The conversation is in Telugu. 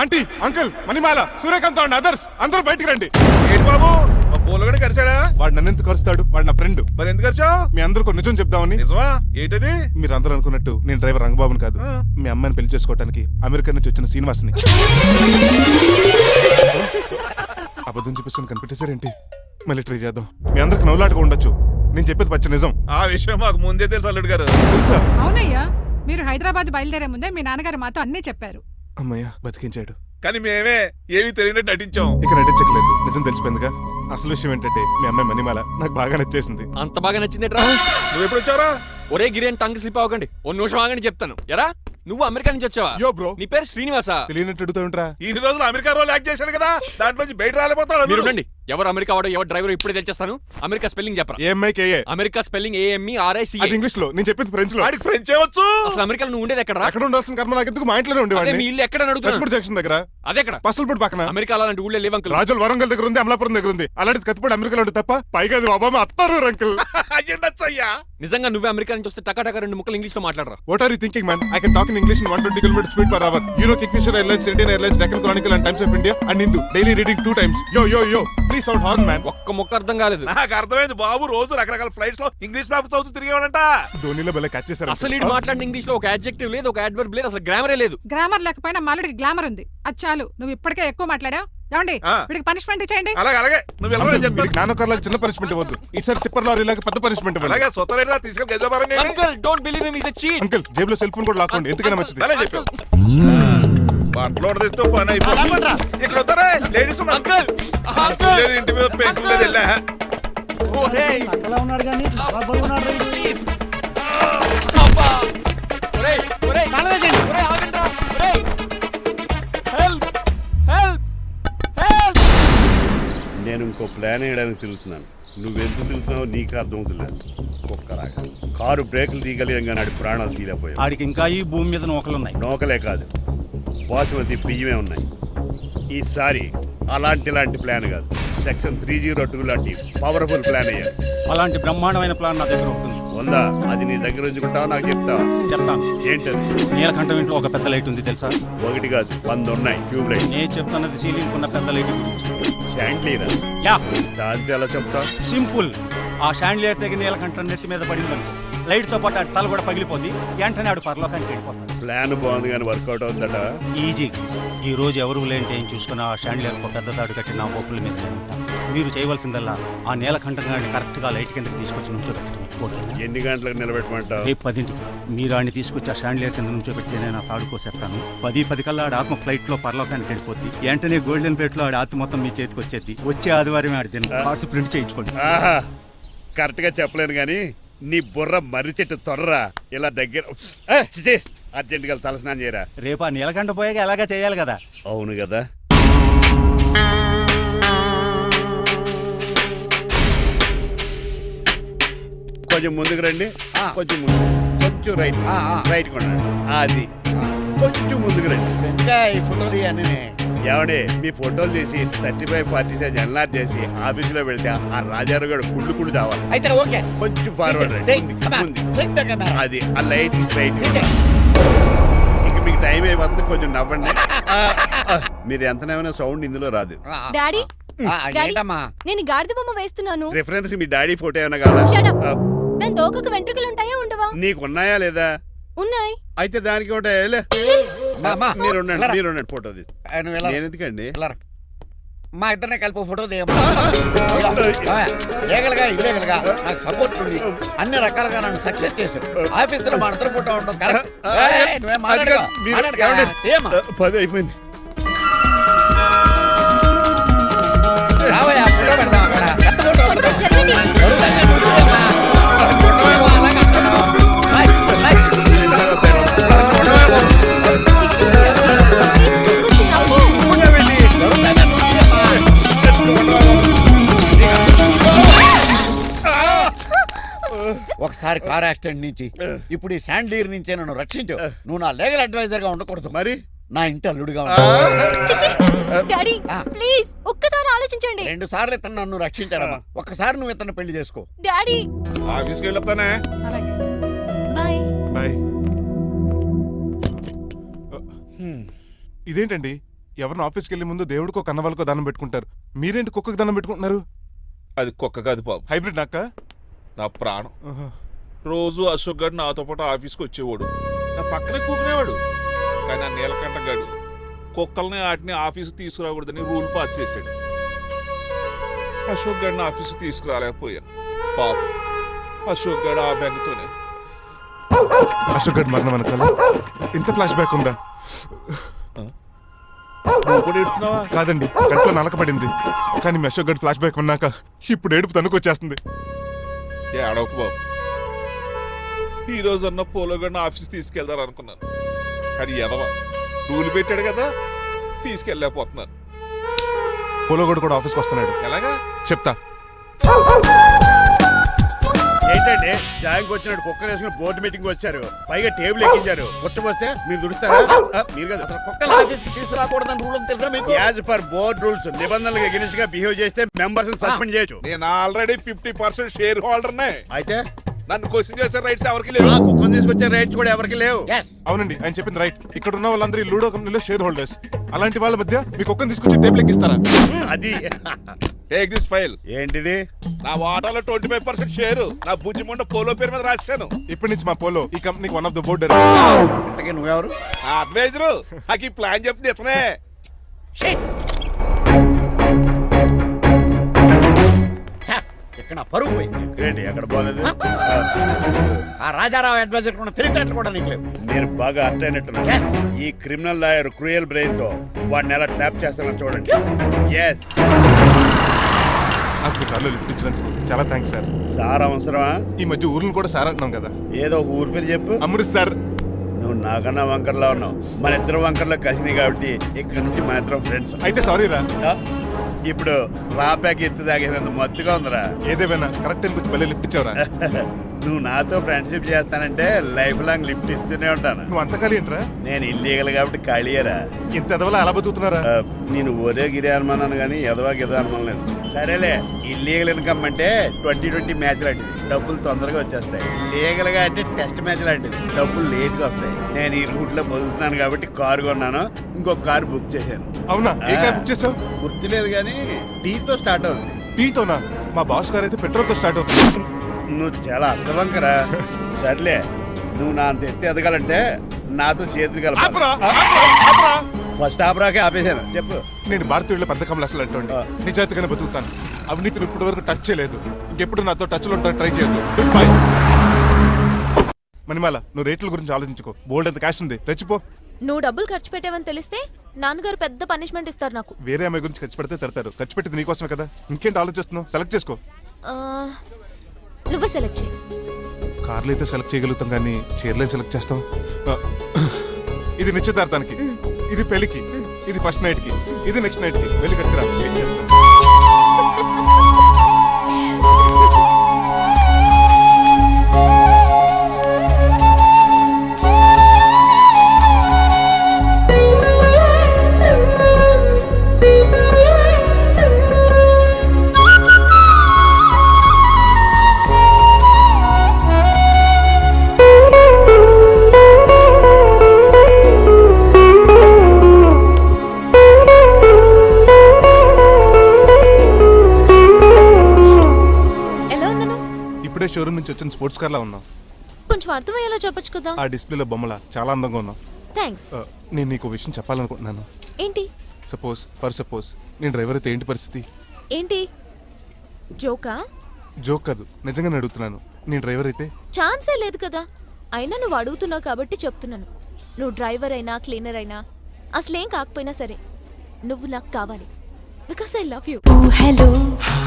Aunty, uncle, Manimala, Suryakant and others అందరూ బయటికి రండి. ఏంటి బాబు పూలగడ కలిసాడా? వాడు నన్ను ఎందుకు కరుస్తాడు? వాడు నా ఫ్రెండ్. మరి ఎందుకు కలిసావు? మీ అందరూ నిజం చెప్దామని. నిజమా? ఏంటది? మీరు అందరూ అనుకున్నట్టు నేను డ్రైవర్ రంగబాబుని కాదు. మీ అమ్మాయిని పెళ్లి చేసుకోవడానికి అమెరికా నుంచి వచ్చిన శ్రీనివాస్ని. అబద్ధం చూపిస్తాను కనిపెట్టేశారేంటి? మళ్ళీ ట్రై చేద్దాం. మీ అందరికి నవ్వులాటగా ఉండొచ్చు, నేను చెప్పేది పచ్చ నిజం. ఆ విషయం మాకు ముందే తెలుసు అల్లుడు గారు. తెలుసా? అవునయ్యా, మీరు హైదరాబాద్ బయలుదేరే ముందే మీ నాన్నగారు మాతో అన్నీ చెప్పారు. అమ్మయ్య, బతికించాడు. కానీ మేమే ఏమీ తెలియనట్టు నటించాం. ఇక నటించట్లేదు, నిజం తెలిసిపోయిందిగా. అసలు విషయం ఏంటంటే మీ అమ్మాయి మణిమాల నాకు బాగా నచ్చేసింది. అంత బాగా నచ్చిందేట్రా? నువ్వు ఎప్పుడు వచ్చారా? ఒరే గిరి టంగ్ స్లిప్ అవ్వకండి, ఓ నిమిషం ఆగండి చెప్తాను. ఎరా నువ్వు అమెరికా నుంచి వచ్చావా? యో బ్రో, నీ పేరు శ్రీనివాసా? తెలియనట్టు అడుగుతావుంట్రా. ఇన్ని రోజులు అమెరికా రోల్ యాక్ట్ చేశాడు కదా, దాంట్లోంచి బయట రాలిపోతాడు. మీరు ఉండండి. ఎవరు అమెరికా వాడో ఎవరు డ్రైవర్ ఇప్పుడే తెలిచేస్తాను. అమెరికా స్పెల్లింగ్ చెప్పరా? ఏఎంఐకేఏ. America spelling AMERICA. అది ఇంగ్లీష్ లో, నేను చెప్పింది ఫ్రెంచ్ లో. వాడికి ఫ్రెంచ్ వచ్చు. అసలు అమెరికాలో నువ్వు ఉండేది ఎక్కడ? ఎక్కడ ఉండాల్సిన కర్మ నాకు ఎందుకు? మా ఇంట్లోనే అదే ఉండేవాడిని. మీ ఇల్లు ఎక్కడ అడుగుతున్నాను? కత్తిపూడి జంక్షన్ దగ్గర. అదెక్కడ? పసలపూడి పక్కన. అమెరికా అలాంటి ఊళ్ళో లేవు అంకుల్. రాజుల వరంగల్ దగ్గర ఉంది, అమలాపురం దగ్గర ఉంది. అలాంటి కత్తిపూడి అమెరికాలో ఉంటుంది తప్ప. పైగా అది ఒబామా అత్తారు అంకుల్. అయ్యా నిజంగా నువ్వే అమెరికా నుంచి వస్తే టకా రెండు ముక్కలు ఇంగ్లీష్ లో మాట్లాడరా? What are you thinking, man? I can talk in English in 120 km speed per hour. You know Kingfisher Airlines, Indian Airlines, Deccan Chronicle and Times of India and Hindu. Daily reading 2 times. Yo. Please sound horn, man. ఒక్క ముక్క అర్థం కాలేదు. నాకు అర్థమైంది బాబు. రోజు రకరకాల ఫ్లైట్స్ లో ఇంగ్లీష్ పేపర్స్ చదువుతూ తిరిగేవాడంట. ధోనిలో భలే క్యాచ్ చేశారు. అసలు ఇటు మాట్లాడిన ఇంగ్లీష్ లో ఒక అడ్జెక్టివ్ లేదు, ఒక అడ్వర్బ్ లేదు, అసలు గ్రామరే లేదు. గ్రామర్ లేకపోయినా మాలుడికి గ్లామర్ ఉంది. అది చాలు, నువ్వు ఇప్పటికే ఎక్కువ మాట్లాడావు. ఏమండి, వీడికి పనిష్మెంట్ ఇచ్చేయండి. అలాగే నువ్వు వెళ్ళమని చెప్తాను. నాన్నకర్లకు చిన్న పనిష్మెంట్ ఇవ్వద్దు. ఈసారి టిప్పర్ లారీలాగా పెద్ద పనిష్మెంట్ ఇవ్వండి. అలాగే సొంత తీసుకెళ్ళి గజాబారని. Uncle don't believe him, he is a cheat. Uncle, జేబులో సెల్ ఫోన్ కూడా లాక్కోండి, ఎందుకైనా మంచిది. అలా చెప్పు. బట్టలు తెస్తూ పని అయిపోయింది. ఇక్కడ వస్తారా లేడీస్? అంకుల్ లేదు, ఇంటి మీద పెంకులు లేదు. వెళ్ళా ఒరేయ్ అలా ఉన్నాడు కానీ ప్లీజ్ అబ్బా. ఒరేయ్ కాలవేసేయండి. ఒరేయ్ ఆగండ్రా. ఒరేయ్ హెల్ప్. నేను ఇంకో ప్లాన్ వేయడానికి తిరుగుతున్నాను. నువ్వెందుకు తిరుగుతున్నావో నీకు అర్థమవుతులేదు. ఒక్కలాగా కారు బ్రేకులు తీయగలిగాం కానీ ఆడి ప్రాణాలు తీయలేకపోయావు. ఆడికి ఇంకా ఈ భూమి మీద నూకలున్నాయి. నోకలే కాదు, బాసుమతి బియ్యమే ఉన్నాయి. ఈసారి ఇలాంటి ప్లాన్ కాదు, సెక్షన్ 302 లాంటి పవర్ఫుల్ ప్లాన్ అయ్యారు. అలాంటి బ్రహ్మాండమైన ప్లాన్ నా దగ్గర ఉంటుంది. ఉందా? అది నీ దగ్గర ఉంచుకుంటావా? నాకు చెప్తావా? చెప్తాను. ఏంటది? నీలకంఠం ఇంట్లో ఒక పెద్ద లైట్ ఉంది తెలుసా? ఒకటి కాదు, 100 ఉన్నాయి ట్యూబ్ లైట్. నేను చెప్తున్నది సీలింగ్ ఉన్న పెద్ద లైట్ గురించి. శాండ్లీరా? యా, దాంతో ఎలా చెప్తా? సింపుల్. ఆ షాండ్లియర్ తెగి నీలకంఠం నెత్తి మీద పడిందనుకో, లైట్ తో పాటు ఆడి తల కూడా పగిలిపోద్ది. వెంటనే ఆడు పరలోకానికి వెళ్ళిపోతాడు. ప్లాన్ బాగుంది కానీ వర్కౌట్ అవుతుందట. ఈజీ. ఈ రోజు ఎవరు లేంటే ఏం చూసుకుని ఆ షాండ్లియర్ ఒక పెద్ద తాడు కట్టి నా పోపుల మీద ఉంటా. మీరు చేయవలసిందల్లా ఆ నీలకంఠం గాడిని కరెక్ట్ గా లైట్ కిందకి తీసుకొచ్చి నుంచోబెట్టండి. ఓకేనా? ఎన్ని గంటలకు నిలబెట్టమంటావు? రేపు 10ంటికి మీరు ఆడిని తీసుకొచ్చి ఆ షాండ్లియర్ కింద నుంచోబెడితే నేను తాడుకోసేస్తాను. 10 కల్లా ఆడి ఆత్మ ఫ్లైట్ లో పరలోకానికి వెళ్ళిపోద్ది. వెంటనే గోల్డెన్ ప్లేట్ లో ఆడి ఆత్మ మొత్తం మీ చేతికి వచ్చేది. వచ్చే ఆదివారం ఆడి కార్డ్స్ ప్రింట్ చేయించుకోండి. ఆహా, కరెక్ట్ గా చెప్పలేను కానీ నీ బుర్ర మర్రి చెట్టు తొర్రా. ఇలా దగ్గర అర్జెంట్ గా తలస్నానం చేయరా. రేపు ఆ నీలకంఠ పోయాక ఎలాగా చేయాలి కదా. అవును కదా. కొంచెం ముందుకు రండి. కొంచెం ముందు, కొంచెం రైట్ కొనండి. అది కొంచెం ముందుకు రండి. ఏమండి, మీ ఫోటోలు తీసి 35, 40 సైజ్ ఎన్లార్ చేసి ఆఫీసులో వెళ్తే ఆ రాజారావు గారు కుళ్ళు కావాలి. అయితే ఓకే, కొంచెం ఫార్వర్డ్ రండి. అది ఆ లైట్ స్ట్రైట్. ఇక మీకు టైం అయిపోతుంది, కొంచెం నవ్వండి. మీరు ఎంతనేమైనా సౌండ్ ఇందులో రాదు. డాడీ, ఏంటమ్మా? నేను గాడిద బొమ్మ వేస్తున్నాను. రిఫరెన్స్ మీ డాడీ ఫోటో ఏమైనా కావాలా? Shut up. దాని దోకకు వెంట్రుకలు ఉంటాయా ఉండవా? నీకు ఉన్నాయా లేదా? ఉన్నాయి. అయితే దానికి ఒకటే మీరు ఉండండి ఫోటో తీసి. నేను ఎందుకండి? మా ఇద్దరిని కలిపి ఫోటో తీయమ్మా. లీగల్గా ఇల్లీగల్గా నాకు సపోర్ట్ ఉంది. అన్ని రకాలుగా నన్ను సక్సెస్ చేశారు. ఆఫీసులో మా ఇద్దరు ఫోటో ఉండడం కరెక్ట్. నువ్వేం మాట్లాడక 10 అయిపోయింది. రావయ్యా, ఫోటో పెడదాం అక్కడ. ఎంత ఫోటో కొంచెం జరగండి. కొంచెం నవ్వు. ఒకసారి కార్ యాక్సిడెంట్ నుంచి, ఇప్పుడు ఈ శాండ్లీర్ నుంచే నన్ను రక్షించావు. నువ్వు నా లీగల్ అడ్వైజర్ గా ఉండకూడదు, మరి నా ఇంటి అల్లుడుగా చిచి. డాడీ ప్లీజ్ ఒక్కసారి ఆలోచించండి. 2 సార్లు ఇతను నన్ను రక్షించాడమ్మా. ఒక్కసారి నువ్వు ఇతను పెళ్లి చేసుకో. డాడీ ఆఫీస్కి వెళ్ళొస్తానే. అలాగే. బాయ్. బాయ్. ఇదేంటండి ఎవరిని ఆఫీస్కి వెళ్ళే ముందు దేవుడికో కన్నవాళ్ళకో దండం పెట్టుకుంటారు, మీరేంటి కుక్కకి దండం పెట్టుకుంటున్నారు? అది కుక్క కాదు బాబు, హైబ్రిడ్ నాక్క. నా ప్రాణం. రోజు అశోక్ గడు నాతో పాటు ఆఫీస్కి వచ్చేవాడు, నా పక్కనే కూకునేవాడు. కానీ ఆ నీలకంఠ గడు కుక్కల్ని వాటిని ఆఫీస్కి తీసుకురాకూడదని రూల్ పాస్ చేశాడు. అశోక్ గడిని ఆఫీస్కి తీసుకురాలేకపోయాను. పాపం అశోక్ గడు ఆ బెంగతోనే. అశోక్ గడ్ మరణం వెనకాల ఇంత ఫ్లాష్ బ్యాక్ ఉందా? నువ్వు కూడా ఎడుతున్నావా? కాదండి, కంట్లో నలకబడింది. కానీ మీ అశోక్ గడ్ ఫ్లాష్ బ్యాక్ ఉన్నాక ఇప్పుడు ఏడుపు తనుకొచ్చేస్తుంది. ఏడవకు బాబు, ఈ రోజు అన్న పోలో గడిని ఆఫీస్ తీసుకెళ్దాం అనుకున్నాను. కానీ ఎదవా రూల్ పెట్టాడు కదా, తీసుకెళ్ళలేకపోతున్నాను. పోలోగోడు కూడా ఆఫీస్కి వస్తున్నాడు. ఎలాగా చెప్తా. ఏంటండి జాయింగ్ వచ్చినట్టు కుక్కర్ వేసుకుని బోర్డు మీటింగ్ వచ్చారు, పైగా టేబుల్ ఎక్కించారు. వస్తే మీరు దుడుస్తారా? మీరు కదా అసలు కుక్కల ఆఫీస్కి తీసుకురాకూడదని రూల్ తెలుసా మీకు? యాజ్ పర్ బోర్డ్ రూల్స్ నిబంధనలకు ఎగనిస్ట్ గా బిహేవ్ చేస్తే మెంబర్స్ సస్పెండ్ చేయొచ్చు. నేను ఆల్రెడీ 50% షేర్ హోల్డర్నే. అయితే నన్ను క్వశ్చన్ చేసే రైట్స్ ఎవరికి లేవు. ఆ కుక్కను తీసుకొచ్చే రైట్స్ కూడా ఎవరికి లేవు. Yes. అవునండి, ఆయన చెప్పింది రైట్. ఇక్కడ ఉన్న వాళ్ళందరూ ఈ లూడో కంపెనీలో షేర్ హోల్డర్స్. అలాంటి వాళ్ళ మధ్య మీ కుక్కను తీసుకొచ్చి టేబుల్ ఎక్కిస్తారా? అది టేక్ దిస్ ఫైల్. ఏంటిది? నా వాటాలో 25% షేరు నా బుజ్జిమండ పోలో పేరు మీద రాశాను. ఇప్పటి నుంచి మా పోలో ఈ కంపెనీకి వన్ ఆఫ్ ద బోర్డ్. ఇంతకీ నువ్వెవరు? ఆ అడ్వైజరు నాకు ఈ ప్లాన్ చెప్పింది ఇతనే. ఇక్కడ నా పరుగు పోయి. ఏంటి ఎక్కడ పోలేదు? ఆ రాజారావు అడ్వైజర్ కూడా తెలియటట్లు కూడా నీకు లేవు. మీరు బాగా అర్థ అయినట్టున్నారు. Yes. ఈ క్రిమినల్ లాయర్ క్రూయల్ బ్రెయిన్ తో వాడిని ఎలా ట్రాప్ చేస్తానో చూడండి. ఎస్ నాకు మీ కార్లో లిఫ్ట్ ఇచ్చినందుకు చాలా థ్యాంక్స్ సార్. సార్ అవసరమా? ఈ మధ్య ఊర్లు కూడా సార్ అంటున్నాం కదా. ఏదో ఒక ఊరి పేరు చెప్పు. అమృత్ సార్. నువ్వు నాకన్నా వంకర్లా ఉన్నావు. మన ఇద్దరు వంకర్లో కలిసినాయి కాబట్టి ఇక్కడ నుంచి మన ఇద్దరం ఫ్రెండ్స్. అయితే సారీ రా. ఇప్పుడు రాపాకి ఎత్తు తాగేదంత మత్తుగా ఉందిరా. ఏదేమైనా కరెక్ట్ టైం వచ్చి మళ్ళీ లిఫ్ట్ ఇచ్చావురా. నువ్వు నాతో ఫ్రెండ్షిప్ చేస్తానంటే లైఫ్ లాంగ్ లిఫ్ట్ ఇస్తూనే ఉంటాను. నువ్వు అంతకాలి ఏంట్రా? నేను ఇల్లీగల్ కాబట్టి ఖాళీయరా. ఇంత ఎదవలా అలా బతుకుతున్నారా? నేను ఒరే గిరి అనుమానాను కానీ ఎదవా గిదా అనుమానం లేదు. సరేలే, ఇల్లీగల్ ఇన్కమ్ అంటే 2020 మ్యాచ్ లాంటిది, డబ్బులు తొందరగా వచ్చేస్తాయి. లీగల్ గా అంటే టెస్ట్ మ్యాచ్ లాంటిది, డబ్బులు లేట్ గా వస్తాయి. నేను ఈ రూట్ లో బతుకుతున్నాను కాబట్టి కారు కొన్నాను, ఇంకొక కారు బుక్ చేశాను. అవునా? ఏ కార్ బుక్ చేసావు? గుర్తులేదు కానీ టీతో స్టార్ట్ అవుతుంది. టీతోనా? మా బాస్ కార్ అయితే పెట్రోల్ తో స్టార్ట్ అవుతుంది. నువ్వు చాలా అష్టవంకరా. సర్లే, నువ్వు నా అంత ఎత్తి ఎదగాలంటే నాతో చేతులు కలపాలి. ఫస్ట్ ఆపరాకే ఆపేశాను. చెప్పు. నేను భారతీయుల్లో పెద్ద కమలు అసలు అంటోండి. నిజాయితీగానే బతుకుతాను. అవినీతిని ఇప్పటి వరకు టచ్ చేయలేదు. ఇంకెప్పుడు నాతో టచ్ లో ఉంటా ట్రై చేయొద్దు. బాయ్. మణిమాల, నువ్వు రేట్ల గురించి ఆలోచించుకో. బోల్డ్ అంత క్యాష్ ఉంది, రెచ్చిపో. నువ్వు డబ్బులు ఖర్చు పెట్టావని తెలిస్తే నాన్నగారు పెద్ద పనిష్మెంట్ ఇస్తారు నాకు. వేరే అమ్మాయి గురించి ఖర్చు పెడితే తడతారు. ఖర్చు పెట్టింది నీకోసమే కదా. ఇంకేంటి ఆలోచిస్తున్నావు? సెలెక్ట్ చేసుకో. ఆ, నువ్వే సెలెక్ట్ చేయి. కార్లు అయితే సెలెక్ట్ చేయగలుగుతాం కానీ చీరలేం సెలెక్ట్ చేస్తాం. ఇది నిశ్చితార్థానికి, ఇది పెళ్లికి, ఇది ఫస్ట్ నైట్ కి, ఇది నెక్స్ట్ నైట్ కి. వెళ్ళి కట్టుకురా. ఏం చేస్తాం? ఇప్పుడే షోరూమ్ నుంచి వచ్చిన స్పోర్ట్స్ కార్ లా ఉన్నాం. కొంచెం అర్థమయ్యేలా చెప్పొచ్చు కదా. ఆ డిస్ప్లేలో బొమ్మల చాలా అందంగా ఉన్నాం. థ్యాంక్స్. నేను నీకు విషయం చెప్పాలనుకుంటున్నాను. ఏంటి? సపోజ్ నేను డ్రైవర్ అయితే ఏంటి పరిస్థితి? ఏంటి జోకా? జోక్ కాదు, నిజంగానే అడుగుతున్నాను. నేను డ్రైవర్ అయితే? ఛాన్సే లేదు కదా. అయినా నువ్వు అడుగుతున్నావు కాబట్టి చెప్తున్నాను. నువ్వు డ్రైవర్ అయినా క్లీనర్ అయినా అసలేం కాకపోయినా సరే నువ్వు నాకు కావాలి. Because I love you. hello